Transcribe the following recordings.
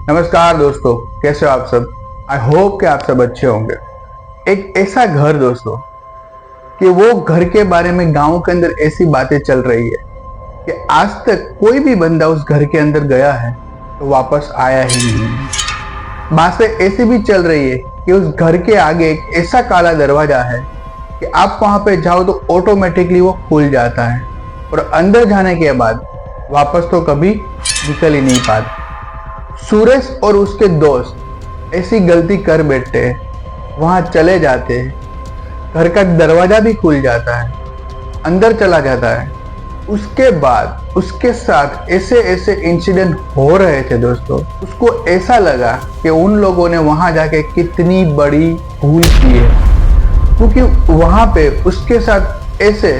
नमस्कार दोस्तों, कैसे हो आप सब। आई होप कि आप सब अच्छे होंगे। एक ऐसा घर दोस्तों कि वो घर के बारे में गांव के अंदर ऐसी बातें चल रही है कि आज तक कोई भी बंदा उस घर के अंदर गया है तो वापस आया ही नहीं है। बातें ऐसी भी चल रही है कि उस घर के आगे एक ऐसा काला दरवाजा है कि आप वहां पे जाओ तो ऑटोमेटिकली वो खुल जाता है और अंदर जाने के बाद वापस तो कभी निकल ही नहीं पाता। सुरेश और उसके दोस्त ऐसी गलती कर बैठते हैं, वहां चले जाते हैं, घर का दरवाजा भी खुल जाता है, अंदर चला जाता है। उसके बाद उसके साथ ऐसे ऐसे इंसिडेंट हो रहे थे दोस्तों, उसको ऐसा लगा कि उन लोगों ने वहां जाके कितनी बड़ी भूल की है, क्योंकि वहां पे उसके साथ ऐसे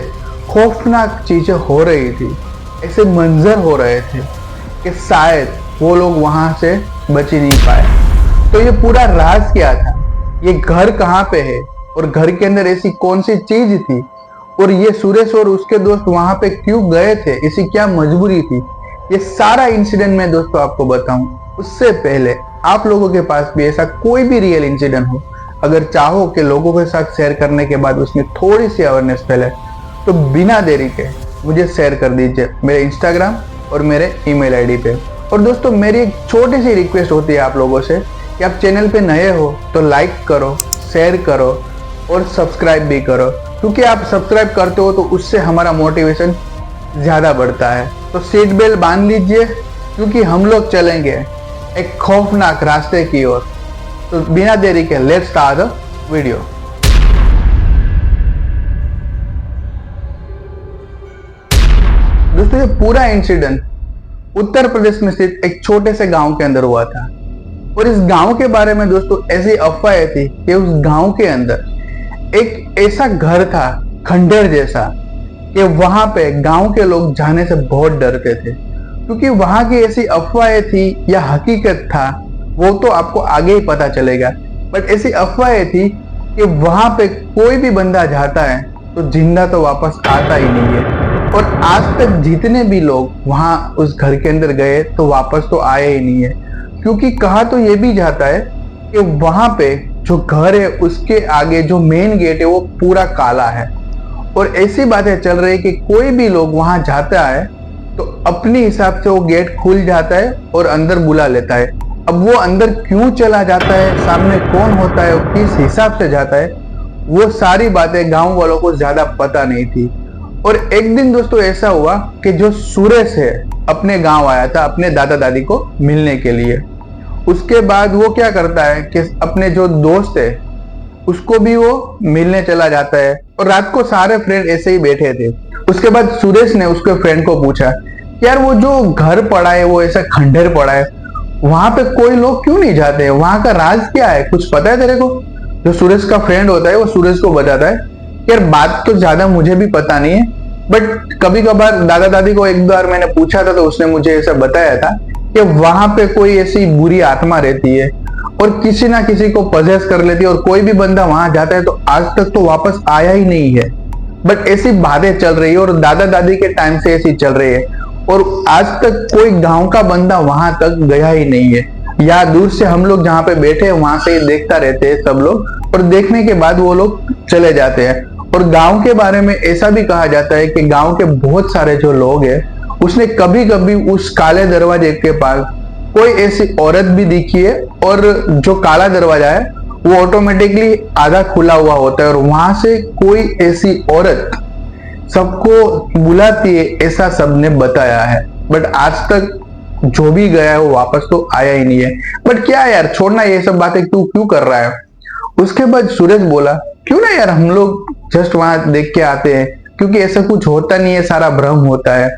खौफनाक चीजें हो रही थी, ऐसे मंजर हो रहे थे कि शायद वो लोग वहां से बच ही नहीं पाए। तो ये पूरा राज क्या था, ये घर कहाँ पे है और घर के अंदर ऐसी कौन सी चीज थी और ये सुरेश और उसके दोस्त वहां पे क्यों गए थे, ऐसी क्या मजबूरी थी, ये सारा इंसिडेंट मैं दोस्तों आपको बताऊं। उससे पहले आप लोगों के पास भी ऐसा कोई भी रियल इंसिडेंट हो, अगर चाहो कि लोगों के साथ शेयर करने के बाद उसमें थोड़ी सी अवेयरनेस फैले, तो बिना देरी के मुझे शेयर कर दीजिए मेरे इंस्टाग्राम और मेरे ईमेल आईडी पे। और दोस्तों मेरी एक छोटी सी रिक्वेस्ट होती है आप लोगों से कि आप चैनल पे नए हो तो लाइक करो, शेयर करो और सब्सक्राइब भी करो, क्योंकि आप सब्सक्राइब करते हो तो उससे हमारा मोटिवेशन ज़्यादा बढ़ता है। तो सीट बेल्ट बांध लीजिए, क्योंकि हम लोग चलेंगे एक खौफनाक रास्ते की ओर। तो बिना देरी के लेट्स स्टार्ट द वीडियो। दोस्तों ये पूरा इंसिडेंट उत्तर प्रदेश में स्थित एक छोटे से गांव के अंदर हुआ था और इस गांव के बारे में दोस्तों ऐसी अफवाहें थी कि उस गांव के अंदर एक ऐसा घर था खंडर जैसा कि वहां पे गांव के लोग जाने से बहुत डरते थे, क्योंकि वहां की ऐसी अफवाहें थी या हकीकत था वो तो आपको आगे ही पता चलेगा। बट ऐसी अफवाहें थी कि वहां पे कोई भी बंदा जाता है तो जिंदा तो वापस आता ही नहीं है। और आज तक जितने भी लोग वहां उस घर के अंदर गए तो वापस तो आए ही नहीं है, क्योंकि कहा तो ये भी जाता है कि वहां पे जो घर है उसके आगे जो मेन गेट है वो पूरा काला है। और ऐसी बातें चल रही है कि कोई भी लोग वहां जाता है तो अपने हिसाब से वो गेट खुल जाता है और अंदर बुला लेता है। अब वो अंदर क्यों चला जाता है, सामने कौन होता है, किस हिसाब से जाता है, वो सारी बातें गांव वालों को ज्यादा पता नहीं थी। और एक दिन दोस्तों ऐसा हुआ कि जो सुरेश है अपने गांव आया था अपने दादा दादी को मिलने के लिए। उसके बाद वो क्या करता है कि अपने जो दोस्त है उसको भी वो मिलने चला जाता है और रात को सारे फ्रेंड ऐसे ही बैठे थे। उसके बाद सुरेश ने उसके फ्रेंड को पूछा कि यार वो जो घर पड़ा है वो ऐसा खंडर पड़ा है, वहां पे कोई लोग क्यों नहीं जाते हैं, वहां का राज क्या है, कुछ पता है तेरे को। जो सुरेश का फ्रेंड होता है वो सुरेश को बताता है यार बात तो ज्यादा मुझे भी पता नहीं है, बट कभी कभार दादा दादी को एक बार मैंने पूछा था तो उसने मुझे ऐसा बताया था कि वहां पे कोई ऐसी बुरी आत्मा रहती है और किसी ना किसी को पजेस कर लेती है और कोई भी बंदा वहां जाता है तो आज तक तो वापस आया ही नहीं है। बट ऐसी बातें चल रही है और दादा दादी के टाइम से ऐसी चल रही है और आज तक कोई गांव का बंदा वहां तक गया ही नहीं है। या दूर से हम लोग जहाँ पे बैठे हैं वहां से देखता रहते हैं सब लोग, और देखने के बाद वो लोग चले जाते हैं। और गांव के बारे में ऐसा भी कहा जाता है कि गांव के बहुत सारे जो लोग हैं उसने कभी कभी उस काले दरवाजे के पास कोई ऐसी औरत भी दिखी है और जो काला दरवाजा है वो ऑटोमेटिकली आधा खुला हुआ होता है और वहां से कोई ऐसी औरत सबको बुलाती है, ऐसा सबने बताया है। बट आज तक जो भी गया है वो वापस तो आया ही नहीं है। बट क्या यार, छोड़ना ये सब बातें तू क्यों कर रहा है। उसके बाद सुरेश बोला क्यों ना यार हम लोग जस्ट वहां देख के आते हैं, क्योंकि ऐसा कुछ होता नहीं है, सारा भ्रम होता है।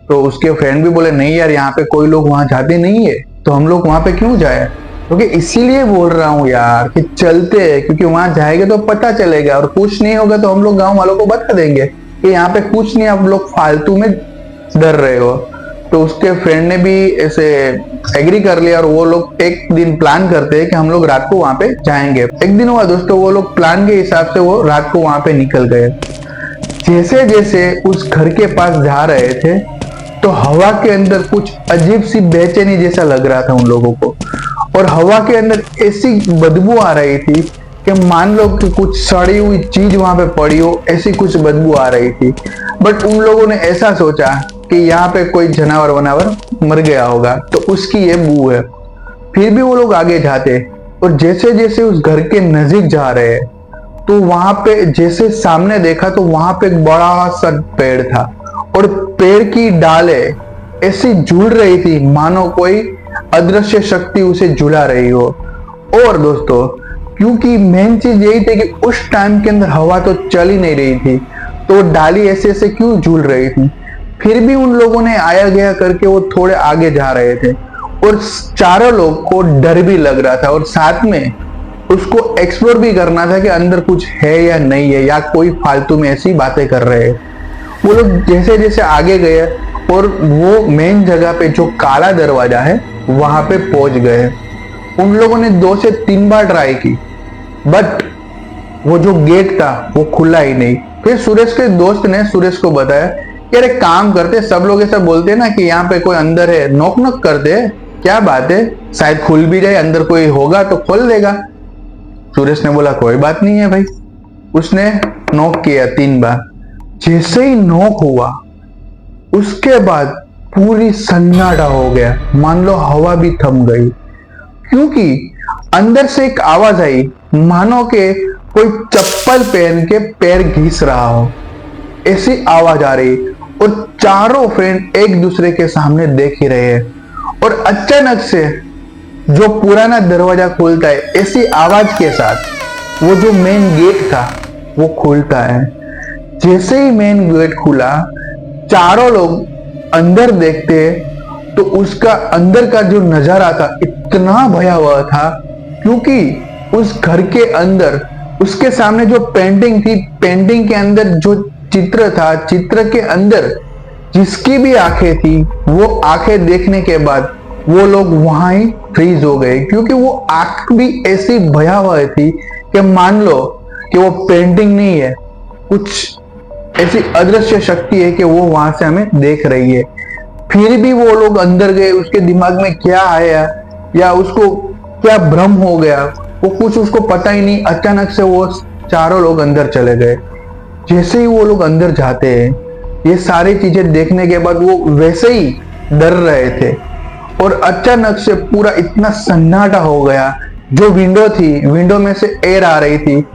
तो उसके फ्रेंड भी बोले नहीं यार यहाँ पे कोई लोग वहां जाते नहीं है तो हम लोग वहां पे क्यों जाए। क्योंकि इसीलिए बोल रहा हूँ यार कि चलते हैं, क्योंकि वहां जाएंगे तो पता चलेगा और कुछ नहीं होगा तो हम लोग गाँव वालों को बता देंगे कि यहाँ पे कुछ नहीं, आप लोग फालतू में डर रहे हो। तो उसके फ्रेंड ने भी ऐसे एग्री कर लिया और वो लोग एक दिन प्लान करते हैं कि हम लोग रात को वहां पे जाएंगे। एक दिन हुआ दोस्तों, वो लोग प्लान के हिसाब से वो रात को वहां पे निकल गए। जैसे जैसे उस घर के पास जा रहे थे तो हवा के अंदर कुछ अजीब सी बेचैनी जैसा लग रहा था उन लोगों को, और हवा के अंदर ऐसी बदबू आ रही थी कि मान लो कि कुछ सड़ी हुई चीज वहां पे पड़ी हो, ऐसी कुछ बदबू आ रही थी। बट उन लोगों ने ऐसा सोचा कि यहाँ पे कोई जानवर वनावर मर गया होगा, तो उसकी ये बू है। फिर भी वो लोग आगे जाते, और जैसे जैसे उस घर के नजदीक जा रहे तो वहां पे जैसे सामने देखा तो वहां पे एक बड़ा सा पेड़ था, और पेड़ की डालें ऐसी झूल रही थी मानो कोई अदृश्य शक्ति उसे झुला रही हो। और दोस्तों, क्योंकि मेन चीज यही थी कि उस टाइम के अंदर हवा तो चल ही नहीं रही थी, तो डाली ऐसे ऐसे क्यों झूल रही थी। फिर भी उन लोगों ने आया गया करके वो थोड़े आगे जा रहे थे, और चारों लोग को डर भी लग रहा था, और साथ में उसको एक्सप्लोर भी करना था कि अंदर कुछ है या नहीं है, या कोई फालतू में ऐसी बातें कर रहे हैं। वो लोग जैसे जैसे आगे गए और वो मेन जगह पे जो काला दरवाजा है वहां पे पहुंच गए। उन लोगों ने 2 से 3 बार ट्राई की, बट वो जो गेट था वो खुला ही नहीं। फिर सुरेश के दोस्त ने सुरेश को बताया कि अरे काम करते, सब लोग ऐसा बोलते हैं ना कि यहाँ पे कोई अंदर है, नॉक नॉक करते हैं, क्या बात है, शायद खुल भी जाए, अंदर कोई होगा तो खोल देगा। सुरेश ने बोला कोई बात नहीं है भाई। उसने नॉक किया 3 बार। जैसे ही नॉक हुआ उसके बाद पूरी सन्नाटा हो गया, मान लो हवा भी थम गई, क्योंकि अंदर से एक आवाज आई मानो के कोई चप्पल पहन के पैर घिस रहा हो, ऐसी आवाज आ रही। और चारों फ्रेंड एक दूसरे के सामने देख ही रहे हैं, और अचानक से जो पुराना दरवाजा खुलता है ऐसी आवाज के साथ वो जो मेन गेट था वो खुलता है। जैसे ही मेन गेट खुला, चारों लोग अंदर देखते तो उसका अंदर का जो नजारा था इतना भयावह था, क्योंकि उस घर के अंदर उसके सामने जो पेंटिंग थी, पेंटिंग के अंदर जो चित्र था, चित्र के अंदर जिसकी भी आंखें थी, वो आंखें देखने के बाद वो लोग वहां ही फ्रीज हो गए, क्योंकि वो आंख भी ऐसी भयावह थी कि मान लो कि वो पेंटिंग नहीं है, कुछ ऐसी अदृश्य शक्ति है कि वो वहां से हमें देख रही है। फिर भी वो लोग अंदर गए, उसके दिमाग में क्या आया या उसको क्या भ्रम हो गया, वो कुछ उसको पता ही नहीं। अचानक से वो चारों लोग अंदर चले गए। जैसे ही वो लोग अंदर जाते हैं, ये सारी चीजें देखने के बाद वो वैसे ही डर रहे थे, और अचानक से पूरा इतना सन्नाटा हो गया। जो विंडो थी, विंडो में से एयर आ रही थी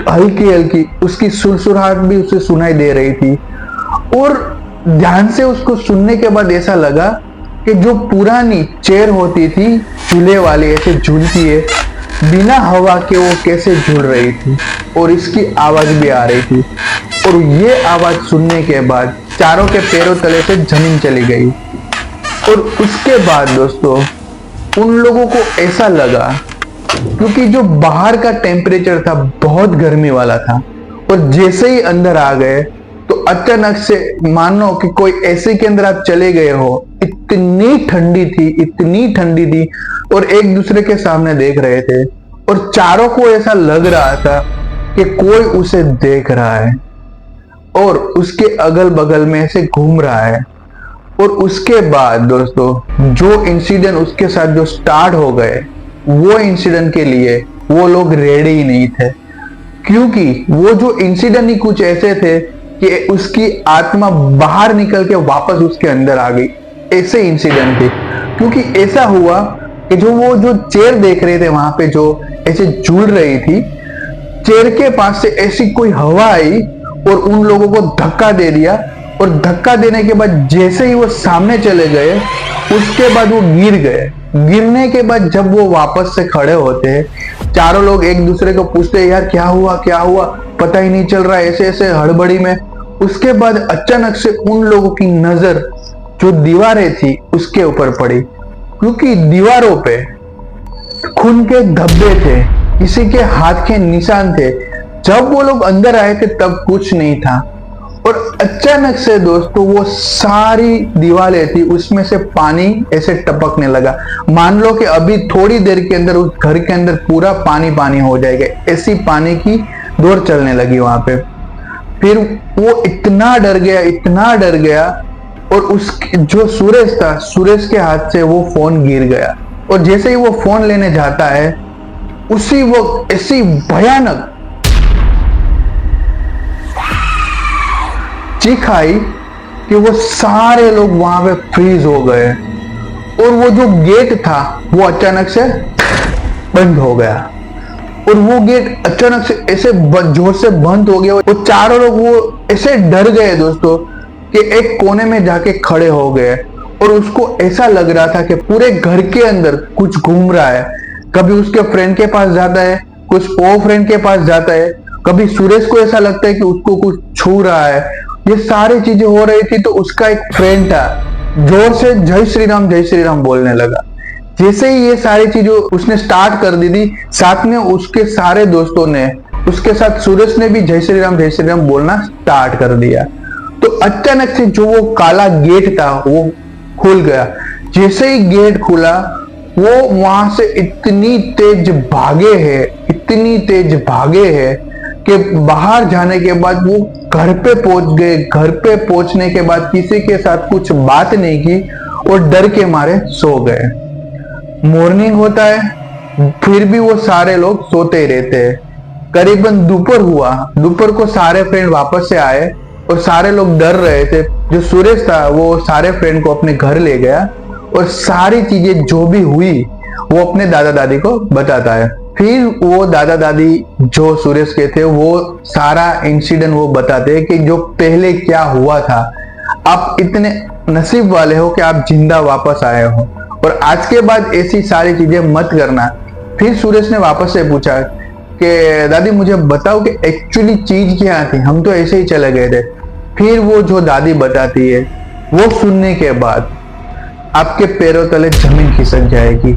हल्की हल्की, उसकी सुरसुराहट भी उसे सुनाई दे रही थी। और ध्यान से उसको सुनने के बाद ऐसा लगा कि जो पुरानी चेयर होती थी झूले वाली, ऐसे झूलती है बिना हवा के, वो कैसे झूल रही थी, और इसकी आवाज भी आ रही थी। और ये आवाज सुनने के बाद चारों के पैरों तले से जमीन चली गई। और उसके बाद दोस्तों, उन लोगों को ऐसा लगा, क्योंकि जो बाहर का टेम्परेचर था बहुत गर्मी वाला था, और जैसे ही अंदर आ गए तो अचानक से मानो कि कोई ऐसे के अंदर आप चले गए हो, इतनी ठंडी थी, इतनी ठंडी थी, और एक दूसरे के सामने देख रहे थे, और चारों को ऐसा लग रहा था कि कोई उसे देख रहा है और उसके अगल बगल में ऐसे घूम रहा है। और उसके बाद दोस्तों, जो इंसिडेंट उसके साथ जो स्टार्ट हो गए, वो इंसिडेंट के लिए वो लोग रेडी ही नहीं थे, क्योंकि वो जो इंसिडेंट ही कुछ ऐसे थे कि उसकी आत्मा बाहर निकल के वापस उसके अंदर आ गई, ऐसे इंसिडेंट थे। क्योंकि ऐसा हुआ कि वो जो चेयर देख रहे थे वहां पे जो ऐसे झूल रही थी, चेयर के पास से ऐसी कोई हवा आई और उन लोगों को धक्का दे दिया, और धक्का देने के बाद जैसे ही वो सामने चले गए, उसके बाद वो गिर गए। गिरने के बाद जब वो वापस से खड़े होते हैं, चारों लोग एक दूसरे को पूछते हैं यार क्या हुआ क्या हुआ, पता ही नहीं चल रहा, ऐसे ऐसे हड़बड़ी में। उसके बाद अचानक से उन लोगों की नजर जो दीवारें थी उसके ऊपर पड़ी, क्योंकि दीवारों पे खून के धब्बे थे, किसी के हाथ के निशान थे। जब वो लोग अंदर आए थे तब कुछ नहीं था, और अचानक से दोस्तों वो सारी दीवारें थी उसमें से पानी ऐसे टपकने लगा, मान लो कि अभी थोड़ी देर के अंदर उस घर के अंदर पूरा पानी पानी हो जाएगा, ऐसी पानी की दौड़ चलने लगी वहां पे। फिर वो इतना डर गया, इतना डर गया, और उस जो सुरेश था, सुरेश के हाथ से वो फोन गिर गया और जैसे ही वो फोन लेने जाता है उसी वक्त ऐसी भयानक चीख आई कि वो सारे लोग वहां पे फ्रीज हो गए और वो जो गेट था वो अचानक से बंद हो गया और वो गेट अचानक से ऐसे जोर से बंद हो गया। वो चारों लोग वो ऐसे डर गए दोस्तों कि एक कोने में जाके खड़े हो गए और उसको ऐसा लग रहा था कि पूरे घर के अंदर कुछ घूम रहा है। कभी उसके फ्रेंड के पास जाता है, कुछ वो फ्रेंड के पास जाता है, कभी सुरेश को ऐसा लगता है कि उसको कुछ छू रहा है। ये सारी चीजें हो रही थी तो उसका एक फ्रेंड था जोर से जय श्री राम बोलने लगा। जैसे ही ये सारी चीजें उसने स्टार्ट कर दी थी, साथ में उसके सारे दोस्तों ने, उसके साथ सुरेश ने भी जय श्री राम बोलना स्टार्ट कर दिया। तो अचानक से जो वो काला गेट था वो खुल गया। जैसे ही गेट खुला वो वहां से इतनी तेज भागे हैं कि बाहर जाने के बाद वो घर पे पहुंच गए। घर पे पहुंचने के बाद किसी के साथ कुछ बात नहीं की और डर के मारे सो गए। मॉर्निंग होता है फिर भी वो सारे लोग सोते ही रहते हैं। करीबन दोपहर हुआ, दोपहर को सारे फ्रेंड वापस से आए और सारे लोग डर रहे थे। जो सुरेश था वो सारे फ्रेंड को अपने घर ले गया और सारी चीजें जो भी हुई वो अपने दादा दादी को बताता है। फिर वो दादा दादी जो सुरेश के थे वो सारा इंसिडेंट वो बताते हैं कि जो पहले क्या हुआ था। आप इतने नसीब वाले हो कि आप जिंदा वापस आए हो और आज के बाद ऐसी सारी चीजें मत करना। फिर सुरेश ने वापस से पूछा कि दादी मुझे बताओ कि एक्चुअली चीज क्या थी, हम तो ऐसे ही चले गए थे। फिर वो जो दादी बताती है वो सुनने के बाद आपके पैरों तले जमीन खिसक जाएगी।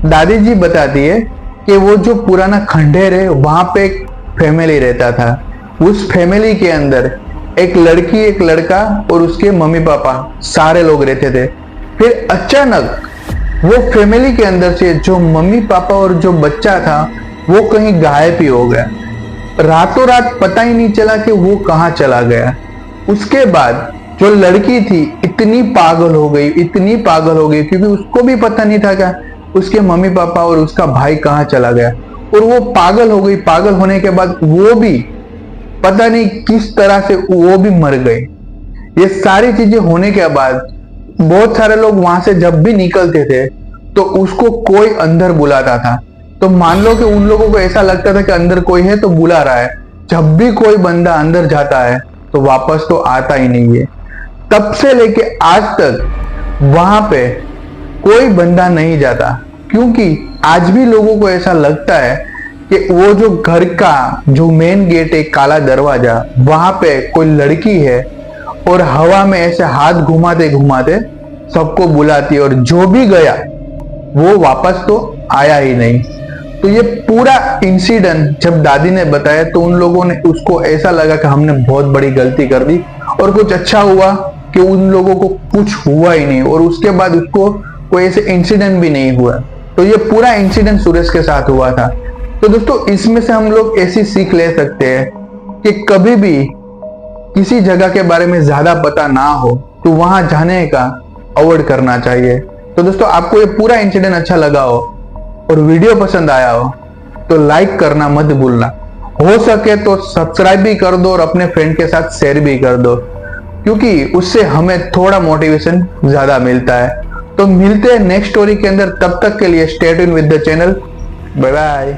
दादी जी बताती है कि वो जो पुराना खंडहर है वहां पे एक फैमिली रहता था। उस फैमिली के अंदर एक लड़की, एक लड़का और उसके मम्मी पापा सारे लोग रहते थे। फिर अचानक वो फैमिली के अंदर से जो मम्मी पापा और जो बच्चा था वो कहीं गायब ही हो गया। रातों रात पता ही नहीं चला कि वो कहाँ चला गया। उसके बाद जो लड़की थी इतनी पागल हो गई क्योंकि उसको भी पता नहीं था क्या उसके मम्मी पापा और उसका भाई कहाँ चला गया और वो पागल हो गई। पागल होने के बाद वो भी पता नहीं किस तरह से वो भी मर गई। ये सारी चीजें होने के बाद बहुत सारे लोग वहां से जब भी निकलते थे तो उसको कोई अंदर बुलाता था। तो मान लो कि उन लोगों को ऐसा लगता था कि अंदर कोई है तो बुला रहा है। जब भी कोई बंदा अंदर जाता है तो वापस तो आता ही नहीं है। तब से लेके आज तक वहां पे कोई बंदा नहीं जाता क्योंकि आज भी लोगों को ऐसा लगता है कि वो जो घर का जो मेन गेट है, काला दरवाजा, वहां पे कोई लड़की है और हवा में ऐसे हाथ घुमाते घुमाते सबको बुलाती है और जो भी गया वो वापस तो आया ही नहीं। तो ये पूरा इंसिडेंट जब दादी ने बताया तो उन लोगों ने, उसको ऐसा लगा कि हमने बहुत बड़ी गलती कर दी और कुछ अच्छा हुआ कि उन लोगों को कुछ हुआ ही नहीं और उसके बाद उसको कोई ऐसे इंसिडेंट भी नहीं हुआ। तो ये पूरा इंसिडेंट सुरेश के साथ हुआ था। तो दोस्तों इसमें से हम लोग ऐसी सीख ले सकते हैं कि कभी भी किसी जगह के बारे में ज्यादा पता ना हो तो वहां जाने का अवॉइड करना चाहिए। तो दोस्तों आपको ये पूरा इंसिडेंट अच्छा लगा हो और वीडियो पसंद आया हो तो लाइक करना मत भूलना। हो सके तो सब्सक्राइब भी कर दो और अपने फ्रेंड के साथ शेयर भी कर दो क्योंकि उससे हमें थोड़ा मोटिवेशन ज्यादा मिलता है। तो मिलते हैं नेक्स्ट स्टोरी के अंदर, तब तक के लिए stay tuned with the channel. Bye bye.